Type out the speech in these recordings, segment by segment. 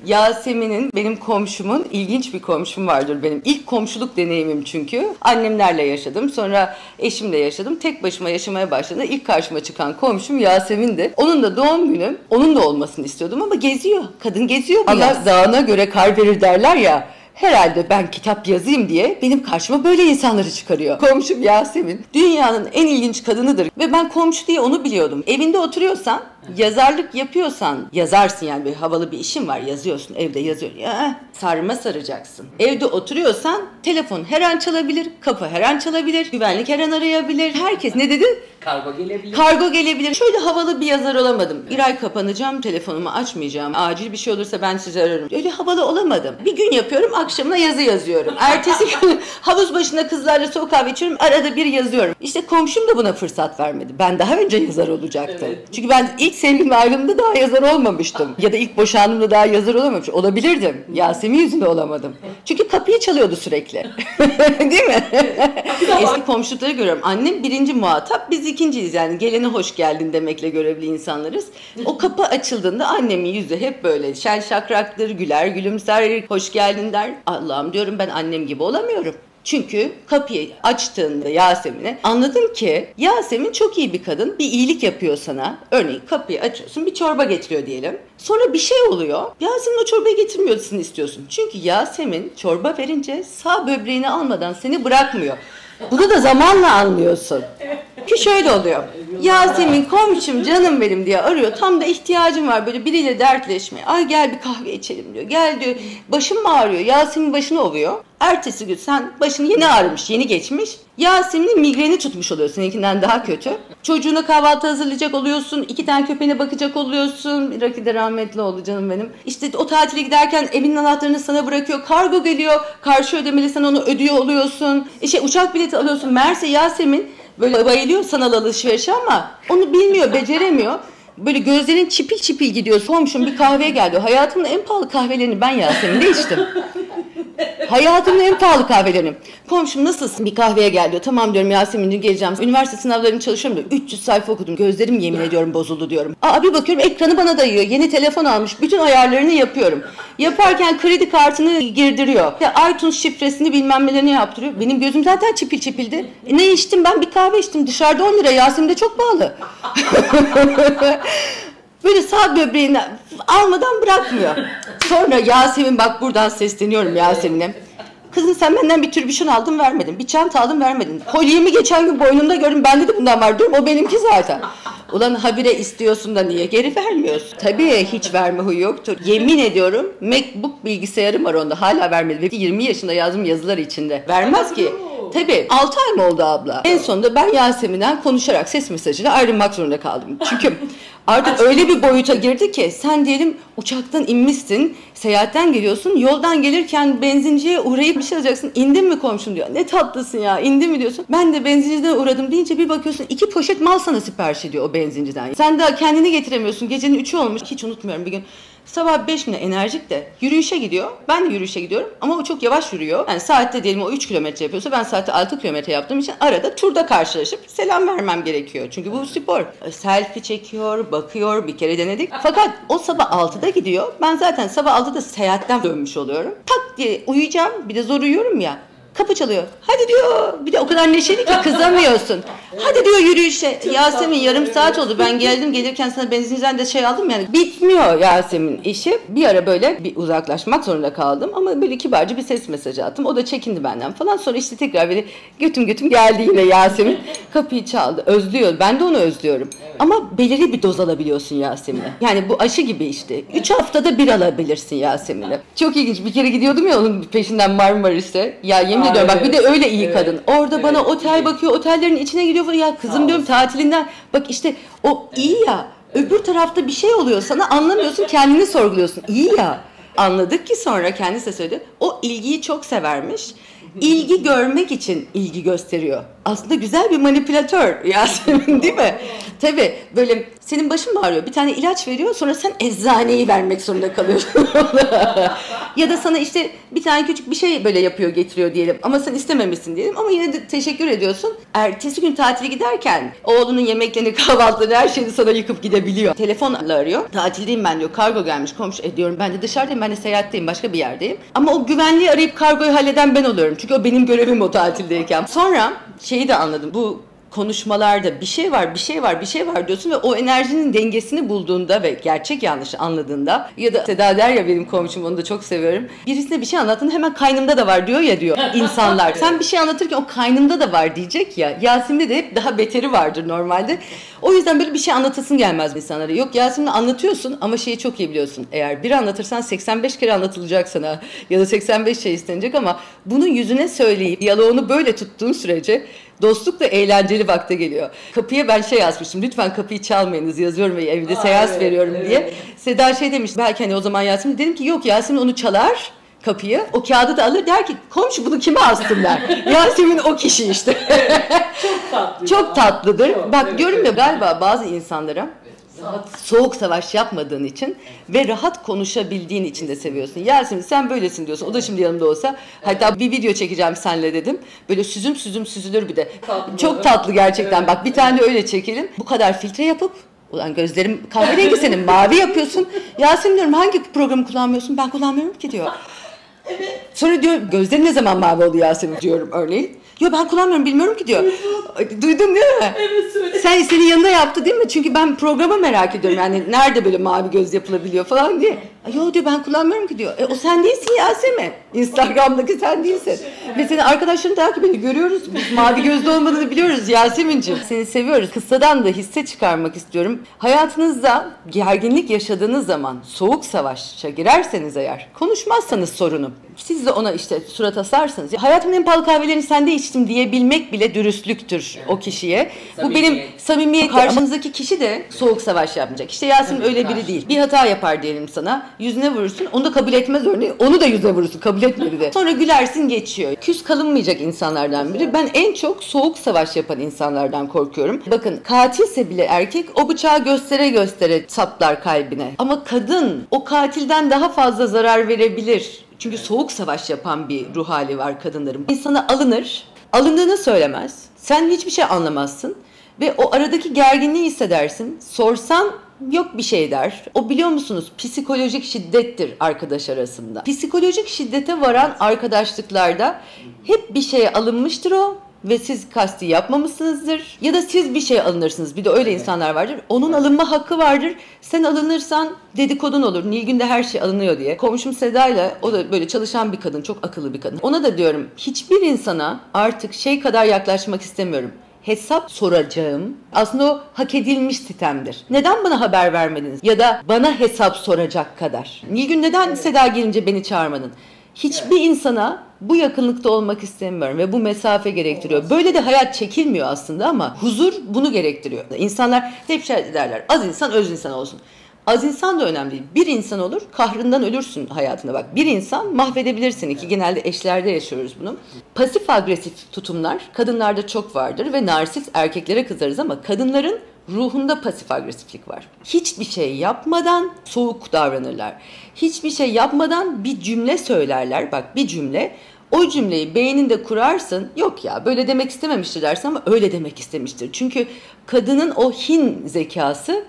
Yasemin'in, benim komşumun, ilginç bir komşum vardır benim. İlk komşuluk deneyimim çünkü. Annemlerle yaşadım. Sonra eşimle yaşadım. Tek başıma yaşamaya başladığımda ilk karşıma çıkan komşum Yasemin'di. Onun da doğum günü, onun da olmasını istiyordum ama geziyor. Kadın geziyor. Allah dağına göre kar verir derler ya. Herhalde ben kitap yazayım diye benim karşıma böyle insanları çıkarıyor. Komşum Yasemin dünyanın en ilginç kadınıdır ve ben komşu diye onu biliyordum. Evinde oturuyorsan, yazarlık yapıyorsan yazarsın, yani bir havalı bir işin var, yazıyorsun, evde yazıyorsun. Ya, sarma saracaksın. Evde oturuyorsan telefon her an çalabilir, kapı her an çalabilir, güvenlik her an arayabilir. Herkes ne dedi? Kargo gelebilir. Kargo gelebilir. Şöyle havalı bir yazar olamadım. Bir ay kapanacağım, telefonumu açmayacağım. Acil bir şey olursa ben sizi ararım. Öyle havalı olamadım. Bir gün yapıyorum, akşamına yazı yazıyorum. Ertesi gün havuz başında kızlarla soğuk kahve içiyorum. Arada bir yazıyorum. İşte komşum da buna fırsat vermedi. Ben daha önce yazar olacaktım. Evet. Çünkü ben ilk sevgilimle ayrıldığımda daha yazar olmamıştım. Ya da ilk boşandığımda daha yazar olamamıştım. Olabilirdim. Yasemin yüzünden olamadım. Çünkü kapıyı çalıyordu sürekli. Değil mi? Eski komşulukları görüyorum. Annem birinci muhatap, biz ikinciyiz, yani gelene hoş geldin demekle görevli insanlarız. O kapı açıldığında annemin yüzü hep böyle şen şakraktır, güler gülümser, hoş geldin der. Allah'ım diyorum, ben annem gibi olamıyorum. Çünkü kapıyı açtığında Yasemin'e anladım ki Yasemin çok iyi bir kadın, bir iyilik yapıyor sana. Örneğin kapıyı açıyorsun, bir çorba getiriyor diyelim. Sonra bir şey oluyor, Yasemin o çorbayı getirmiyorsun istiyorsun. Çünkü Yasemin çorba verince sağ böbreğini almadan seni bırakmıyor. Bunu da zamanla anlıyorsun. Ki şöyle oluyor. Yasemin komşum canım benim diye arıyor. Tam da ihtiyacım var böyle biriyle dertleşmeye. Ay gel bir kahve içelim diyor. Gel diyor. Başım mı ağrıyor? Yasemin başını ovuyor. Ertesi gün sen başını yeni ağrımış, yeni geçmiş. Yasemin'in migreni tutmuş oluyor, seninkinden daha kötü. Çocuğuna kahvaltı hazırlayacak oluyorsun. 2 tane köpeğine bakacak oluyorsun. Raki de rahmetli oldu canım benim. İşte o tatile giderken evinin anahtarını sana bırakıyor. Kargo geliyor. Karşı ödemeli, sen onu ödüyor oluyorsun. Uçak bileti alıyorsun. Meğerse Yasemin böyle bayılıyor sanal alışverişe ama onu bilmiyor, beceremiyor. Böyle gözlerin çipil çipil gidiyor. Komşum bir kahveye geldi. Hayatımın en pahalı kahvelerini ben Yasemin'de içtim. Hayatımın en pahalı kahvelerini. Komşum nasılsın? Bir kahveye gel diyor. Tamam diyorum Yasemin'cim, geleceğim. Üniversite sınavlarını çalışıyorum diyor. 300 sayfa okudum. Gözlerim yemin ediyorum bozuldu diyorum. Bir bakıyorum ekranı bana dayıyor. Yeni telefon almış. Bütün ayarlarını yapıyorum. Yaparken kredi kartını girdiriyor. iTunes şifresini bilmem nelerini yaptırıyor. Benim gözüm zaten çipil çipildi. Ne içtim ben? Bir kahve içtim. Dışarıda 10 lira. Yasemin'de çok pahalı. Böyle sağ böbreğini almadan bırakmıyor. Sonra Yasemin, bak buradan sesleniyorum Yasemin'e. Kızım sen benden bir türbüşon aldın vermedin. Bir çanta aldın vermedin. Kolyemi geçen gün boynumda gördüm. Bende de bundan var diyorum. O benimki zaten. Ulan habire istiyorsun da niye geri vermiyorsun? Tabii hiç verme huyu yoktur. Yemin ediyorum MacBook bilgisayarım var onda. Hala vermedi. 20 yaşında yazdım yazılar içinde. Vermez ki. Tabii 6 ay mı oldu abla? En sonunda ben Yasemin'den konuşarak ses mesajıyla ayrılmak zorunda kaldım. Çünkü artık öyle bir boyuta girdi ki sen diyelim uçaktan inmişsin, seyahatten geliyorsun, yoldan gelirken benzinciye uğrayıp bir şey alacaksın. İndin mi komşum diyor. Ne tatlısın ya, indin mi diyorsun. Ben de benzinciden uğradım deyince bir bakıyorsun 2 poşet mal sana sipariş ediyor o benzinciden. Sen daha kendini getiremiyorsun. Gecenin 3'ü olmuş. Hiç unutmuyorum bir gün. Sabah 5 mi enerjik de yürüyüşe gidiyor. Ben de yürüyüşe gidiyorum ama o çok yavaş yürüyor. Yani saatte diyelim o 3 kilometre yapıyorsa ben saatte 6 kilometre yaptığım için arada turda karşılaşıp selam vermem gerekiyor. Çünkü bu spor. Selfie çekiyor, bakıyor, bir kere denedik. Fakat o sabah 6'da gidiyor. Ben zaten sabah 6'da seyahatten dönmüş oluyorum. Tak diye uyuyacağım. Bir de zor uyuyorum ya. Kapı çalıyor. Hadi diyor. Bir de o kadar neşeli ki kızamıyorsun. Hadi diyor yürüyüşe. Yasemin yarım saat oldu. Ben geldim, gelirken sana benzinciden de şey aldım yani. Bitmiyor Yasemin işi. Bir ara böyle bir uzaklaşmak zorunda kaldım. Ama böyle kibarca bir ses mesajı attım. O da çekindi benden falan. Sonra işte tekrar böyle götüm götüm geldi yine Yasemin. Kapıyı çaldı. Özlüyor. Ben de onu özlüyorum. Evet. Ama belirli bir doz alabiliyorsun Yasemin'e. Yani bu aşı gibi işte. 3 haftada bir alabilirsin Yasemin'e. Çok ilginç. Bir kere gidiyordum ya onun peşinden Marmaris'e. Ya yemin ediyorum bak, bir de öyle iyi kadın. Orada bana otel bakıyor. Otellerin içine gidiyor. Ya kızım diyorum tatilinden. Bak işte o iyi ya. Öbür tarafta bir şey oluyor sana, anlamıyorsun, kendini sorguluyorsun. İyi ya. Anladık ki sonra kendisi de söyledi. O ilgiyi çok severmiş. İlgi görmek için ilgi gösteriyor. Aslında güzel bir manipülatör Yasemin, değil mi? Tabii böyle Senin başın mı ağrıyor? Bir tane ilaç veriyor, sonra sen eczaneyi vermek zorunda kalıyorsun. Ya da sana işte bir tane küçük bir şey böyle yapıyor, getiriyor diyelim. Ama sen istememişsin diyelim. Ama yine de teşekkür ediyorsun. Ertesi gün tatile giderken oğlunun yemeklerini, kahvaltılarını, her şeyini sana yıkıp gidebiliyor. Telefonla arıyor. Tatildeyim ben diyor. Kargo gelmiş, komşu. Diyorum ben de dışarıdayım, ben de seyahatteyim, başka bir yerdeyim. Ama o güvenliği arayıp kargoyu halleden ben oluyorum. Çünkü o benim görevim o tatildeyken. Sonra şeyi de anladım. Bu konuşmalarda bir şey var, bir şey var, bir şey var diyorsun ve o enerjinin dengesini bulduğunda ve gerçek yanlışı anladığında, ya da Seda der ya, benim komşum, onu da çok seviyorum. Birisine bir şey anlattığında hemen kaynımda da var diyor ya, diyor insanlar. Sen bir şey anlatırken o kaynımda da var diyecek ya. Yasemin'de de hep daha beteri vardır normalde. O yüzden böyle bir şey anlatasın gelmez insanlara. Yok, Yasemin'le anlatıyorsun ama şeyi çok iyi biliyorsun. Eğer bir anlatırsan 85 kere anlatılacak sana ya da 85 şey istenecek, ama bunu yüzüne söyleyip diyaloğunu böyle tuttuğun sürece dostluk da eğlenceli vakte geliyor. Kapıya ben şey yazmıştım. Lütfen kapıyı çalmayınız, yazıyorum ve evde seans veriyorum diye. Seda şey demiş. Belki hani o zaman Yasemin, dedim ki yok, Yasemin onu çalar kapıyı. O kağıdı da alır, der ki komşu bunu kime astın der. Yasemin o kişi işte. Çok tatlı. Çok tatlıdır. Bak diyorum ya, galiba bazı insanlara soğuk savaş yapmadığın için ve rahat konuşabildiğin için de seviyorsun. Yasemin sen böylesin diyorsun. O da şimdi yanımda olsa, hatta bir video çekeceğim seninle dedim. Böyle süzüm süzülür bir de. Tatlı. Çok tatlı gerçekten. Bak bir tane de öyle çekelim. Bu kadar filtre yapıp, ulan gözlerim kahverengi senin, mavi yapıyorsun. Yasemin diyorum, hangi programı kullanmıyorsun? Ben kullanmıyorum ki diyor. Sonra diyor, gözlerin ne zaman mavi oldu Yasemin diyorum örneğin. Yo ben kullanmıyorum, bilmiyorum ki diyor. Duydun değil mi? Evet, söyle. Senin yanında yaptı değil mi? Çünkü ben programa merak ediyorum. Yani nerede böyle mavi göz yapılabiliyor falan diye. Yo diyor, ben kullanmıyorum ki diyor. O sen değilsin Yasemin. Instagram'daki sen değilsin. Ve senin arkadaşların takip ediyor. Görüyoruz. Biz mavi gözlü olmadığını biliyoruz Yasemin'ciğim. Seni seviyoruz. Kıssadan da hisse çıkarmak istiyorum. Hayatınızda gerginlik yaşadığınız zaman, soğuk savaşa girerseniz eğer, konuşmazsanız sorunu, siz de ona işte surat asarsınız. Hayatımın en pahalı kahvelerini sende içtim diyebilmek bile dürüstlüktür o kişiye. Bu benim samimiyet. Karşınızdaki kişi de soğuk savaş yapmayacak. İşte Yasemin öyle biri değil. Bir hata yapar diyelim sana. Yüzüne vurursun. Onu da kabul etmez örneğin. Onu da yüzüne vurursun. Kabul etmedi de. Sonra gülersin, geçiyor. Küs kalınmayacak insanlardan biri. Ben en çok soğuk savaş yapan insanlardan korkuyorum. Bakın, katilse bile erkek o bıçağı göstere göstere saplar kalbine. Ama kadın o katilden daha fazla zarar verebilir. Çünkü soğuk savaş yapan bir ruh hali var kadınların. İnsana alınır, alındığını söylemez. Sen hiçbir şey anlamazsın ve o aradaki gerginliği hissedersin. Sorsan yok bir şey der. O, biliyor musunuz, psikolojik şiddettir arkadaş arasında. Psikolojik şiddete varan arkadaşlıklarda hep bir şeye alınmıştır o. Ve siz kasti yapmamışsınızdır. Ya da siz bir şey alınırsınız. Bir de öyle insanlar vardır. Onun alınma hakkı vardır. Sen alınırsan dedikodun olur. Nilgün'de her şey alınıyor diye. Komşum Seda'yla, o da böyle çalışan bir kadın. Çok akıllı bir kadın. Ona da diyorum, hiçbir insana artık şey kadar yaklaşmak istemiyorum. Hesap soracağım. Aslında o hak edilmiş sitemdir. Neden bana haber vermediniz? Ya da bana hesap soracak kadar. Nilgün neden Seda gelince beni çağırmadın? Hiçbir insana bu yakınlıkta olmak istemiyorum ve bu mesafe gerektiriyor. Böyle de hayat çekilmiyor aslında ama huzur bunu gerektiriyor. İnsanlar hep şey derler, az insan öz insan olsun. Az insan da önemli değil. Bir insan olur, kahrından ölürsün hayatında. Bak, bir insan mahvedebilirsin ki genelde eşlerde yaşıyoruz bunu. Pasif agresif tutumlar kadınlarda çok vardır ve narsist erkeklere kızarız ama kadınların ruhunda pasif agresiflik var. Hiçbir şey yapmadan soğuk davranırlar. Hiçbir şey yapmadan bir cümle söylerler. Bak, bir cümle. O cümleyi beyninde kurarsın. Yok ya, böyle demek istememiştir dersin ama öyle demek istemiştir. Çünkü kadının o hin zekası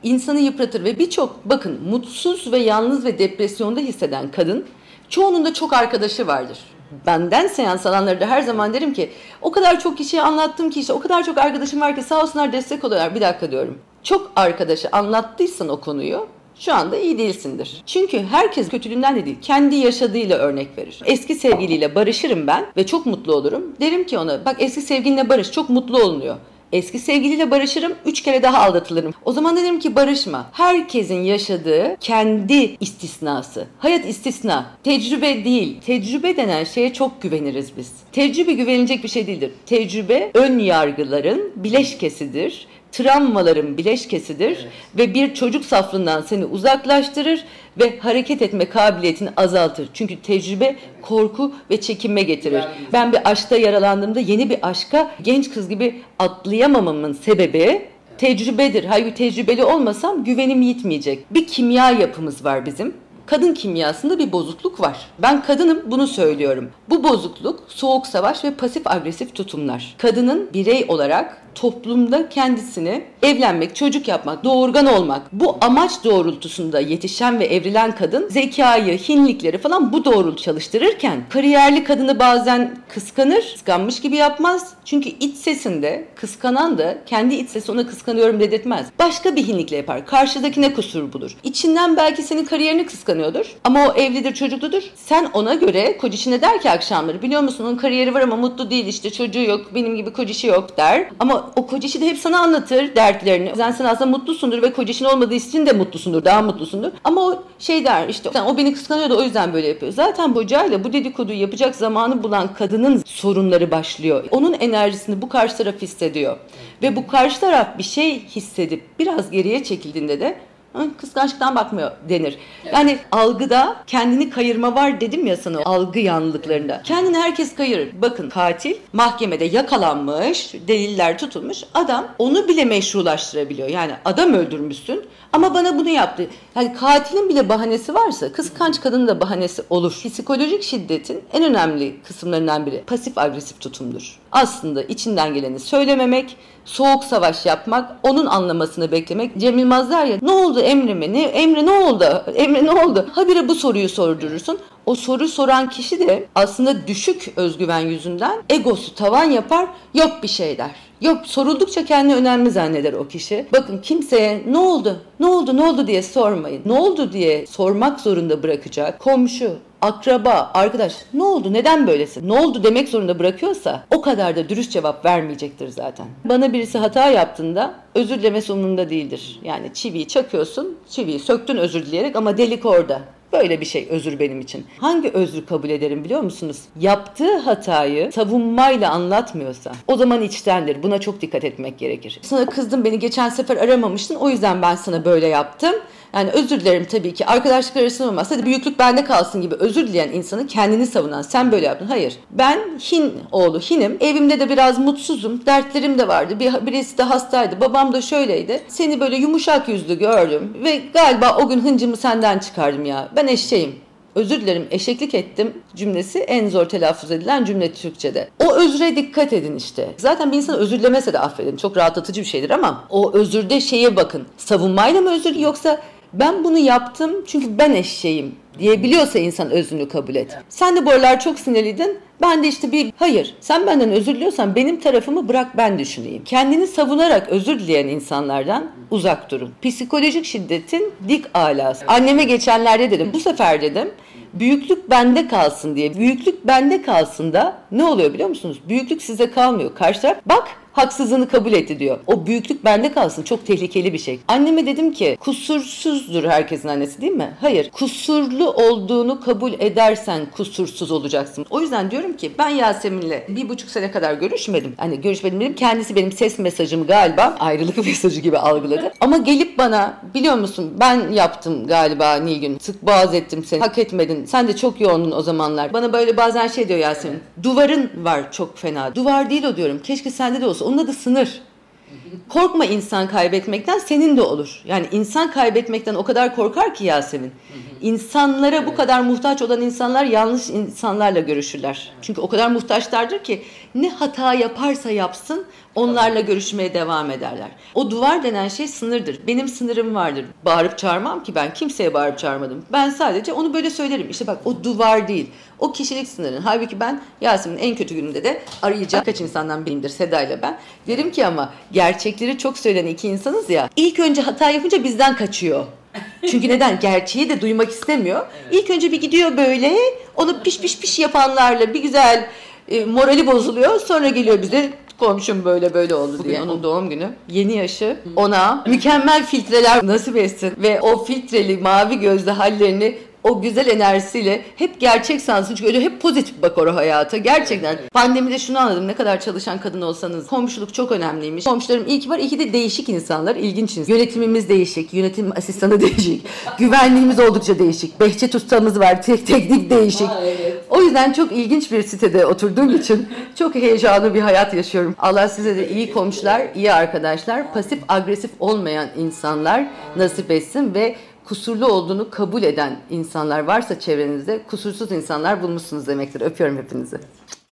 insanı yıpratır ve birçok, bakın, mutsuz ve yalnız ve depresyonda hisseden kadın, çoğunun da çok arkadaşı vardır. Benden seans alanları da her zaman derim ki, o kadar çok kişiye anlattım ki, işte o kadar çok arkadaşım var ki sağ olsunlar, destek oluyorlar. Bir dakika diyorum. Çok arkadaşı anlattıysan o konuyu, şu anda iyi değilsindir. Çünkü herkes kötülüğünden de değil, kendi yaşadığıyla örnek verir. Eski sevgiliyle barışırım ben ve çok mutlu olurum. Derim ki ona, bak eski sevgilinle barış, çok mutlu olunuyor. Eski sevgiliyle barışırım, 3 kere daha aldatılırım. O zaman dedim ki barışma. Herkesin yaşadığı kendi istisnası. Hayat istisna. Tecrübe değil. Tecrübe denen şeye çok güveniriz biz. Tecrübe güvenilecek bir şey değildir. Tecrübe ön yargıların bileşkesidir. Travmaların bileşkesidir ve bir çocuk saflığından seni uzaklaştırır ve hareket etme kabiliyetini azaltır. Çünkü tecrübe korku ve çekinme getirir. Ben bir aşkta yaralandığımda yeni bir aşka genç kız gibi atlayamamamın sebebi tecrübedir. Hayır, tecrübeli olmasam güvenim yitmeyecek. Bir kimya yapımız var bizim. Kadın kimyasında bir bozukluk var. Ben kadınım, bunu söylüyorum. Bu bozukluk soğuk savaş ve pasif agresif tutumlar. Kadının birey olarak toplumda kendisini evlenmek, çocuk yapmak, doğurgan olmak, bu amaç doğrultusunda yetişen ve evrilen kadın zekayı, hinlikleri falan bu doğrultu çalıştırırken kariyerli kadını bazen kıskanır, kıskanmış gibi yapmaz. Çünkü iç sesinde kıskanan da kendi iç sesi ona kıskanıyorum dedirtmez. Başka bir hinlikle yapar. Karşıdakine kusur bulur. İçinden belki senin kariyerini kıskanıyordur ama o evlidir, çocukludur. Sen ona göre kocişine der ki akşamları, biliyor musun onun kariyeri var ama mutlu değil, işte çocuğu yok, benim gibi kocişi yok der. Ama o kocişi de hep sana anlatır dertlerini. Sen aslında mutlusundur ve kocişin olmadığı için de mutlusundur, daha mutlusundur. Ama o şey der, işte o beni kıskanıyor da o yüzden böyle yapıyor. Zaten kocayla bu dedikoduyu yapacak zamanı bulan kadının sorunları başlıyor. Onun enerjisini bu karşı taraf hissediyor. Ve bu karşı taraf bir şey hissedip biraz geriye çekildiğinde de kıskançlıktan bakmıyor denir. Yani algıda kendini kayırma var dedim ya sana, algı yanlılıklarında. Kendini herkes kayırır. Bakın, katil mahkemede yakalanmış, deliller tutulmuş, adam onu bile meşrulaştırabiliyor. Yani adam öldürmüşsün ama bana bunu yaptı. Yani katilin bile bahanesi varsa kıskanç kadının da bahanesi olur. Psikolojik şiddetin en önemli kısımlarından biri pasif agresif tutumdur. Aslında içinden geleni söylememek, soğuk savaş yapmak, onun anlamasını beklemek. Cem Yılmaz der ya, ne oldu Emre'me? Emre ne oldu? Emre ne oldu? Habire bu soruyu sordurursun. O soru soran kişi de aslında düşük özgüven yüzünden egosu tavan yapar, yok bir şey der. Yok, soruldukça kendini önemli zanneder o kişi. Bakın, kimseye ne oldu, ne oldu, ne oldu diye sormayın. Ne oldu diye sormak zorunda bırakacak komşu, akraba, arkadaş, ne oldu, neden böylesin, ne oldu demek zorunda bırakıyorsa o kadar da dürüst cevap vermeyecektir zaten. Bana birisi hata yaptığında özür dilemesi umurumda değildir. Yani çiviyi çakıyorsun, çiviyi söktün özür dileyerek ama delik orada. Böyle bir şey özür benim için. Hangi özrü kabul ederim biliyor musunuz? Yaptığı hatayı savunmayla anlatmıyorsa o zaman içtendir. Buna çok dikkat etmek gerekir. Sana kızdım, beni geçen sefer aramamıştın, o yüzden ben sana böyle yaptım. Yani özür dilerim tabii ki. Arkadaşlık arasında olmaz. Hadi büyüklük bende kalsın gibi özür dileyen insanın kendini savunan, sen böyle yaptın. Hayır. Ben Hin'im. Evimde de biraz mutsuzum. Dertlerim de vardı. Birisi de hastaydı. Babam da şöyleydi. Seni böyle yumuşak yüzlü gördüm. Ve galiba o gün hıncımı senden çıkardım ya. Ben eşeğim. Özür dilerim, eşeklik ettim cümlesi en zor telaffuz edilen cümle Türkçe'de. O özre dikkat edin işte. Zaten bir insan özür dilemese de affedin. Çok rahatlatıcı bir şeydir ama o özürde şeye bakın. Savunmayla mı özür, yoksa ben bunu yaptım çünkü ben eşeğim diyebiliyorsa insan özrünü kabul et. Sen de bu aralar çok sinirliydin. Ben de işte hayır, sen benden özür diliyorsan benim tarafımı bırak, ben düşüneyim. Kendini savunarak özür dileyen insanlardan uzak durun. Psikolojik şiddetin dik alası. Anneme geçenlerde dedim, bu sefer dedim, büyüklük bende kalsın diye. Büyüklük bende kalsın da ne oluyor biliyor musunuz? Büyüklük size kalmıyor. Karşı taraf bak haksızlığını kabul etti diyor. O büyüklük bende kalsın, çok tehlikeli bir şey. Anneme dedim ki kusursuzdur herkesin annesi değil mi? Hayır. Kusurlu olduğunu kabul edersen kusursuz olacaksın. O yüzden diyorum ki ben Yasemin'le 1,5 sene kadar görüşmedim. Hani görüşmedim dedim. Kendisi benim ses mesajımı galiba ayrılık mesajı gibi algıladı. Ama gelip bana, biliyor musun ben yaptım galiba Nilgün. Sık boğaz ettim seni. Hak etmedin. Sen de çok yoğundun o zamanlar. Bana böyle bazen şey diyor Yasemin. Duvarın var çok fena. Duvar değil o diyorum. Keşke sende de olsa. Onun adı sınır. Korkma insan kaybetmekten, senin de olur. Yani insan kaybetmekten o kadar korkar ki Yasemin. İnsanlara bu kadar muhtaç olan insanlar yanlış insanlarla görüşürler. Çünkü o kadar muhtaçlardır ki ne hata yaparsa yapsın onlarla görüşmeye devam ederler. O duvar denen şey sınırdır. Benim sınırım vardır. Bağırıp çağırmam ki, ben kimseye bağırıp çağırmadım. Ben sadece onu böyle söylerim. İşte bak, o duvar değil. O kişilik sınırın. Halbuki ben Yasemin'in en kötü gününde de arayacağım kaç insandan biriyimdir, Seda ile ben. Derim ki ama gerçekleri çok söyleyen iki insanız ya. İlk önce hata yapınca bizden kaçıyor. Çünkü neden? Gerçeği de duymak istemiyor. Evet. İlk önce bir gidiyor böyle, onu piş yapanlarla bir güzel morali bozuluyor. Sonra geliyor bize, komşum böyle böyle oldu diye. Onun doğum günü. Yeni yaşı. Ona mükemmel filtreler nasip etsin. Ve o filtreli mavi gözlü hallerini o güzel enerjisiyle hep gerçek sansın. Çünkü öyle hep pozitif bakar o hayata. Gerçekten. Evet. Pandemide şunu anladım. Ne kadar çalışan kadın olsanız komşuluk çok önemliymiş. Komşularım iyi ki var. İyi ki de değişik insanlar. İlginç insanlar. Yönetimimiz değişik. Yönetim asistanı değişik. Güvenliğimiz oldukça değişik. Behçet ustamız var. Teknik değişik. Evet. O O yüzden çok ilginç bir sitede oturduğum için çok heyecanlı bir hayat yaşıyorum. Allah size de iyi komşular, iyi arkadaşlar, pasif agresif olmayan insanlar nasip etsin ve kusurlu olduğunu kabul eden insanlar varsa çevrenizde, kusursuz insanlar bulmuşsunuz demektir. Öpüyorum hepinizi.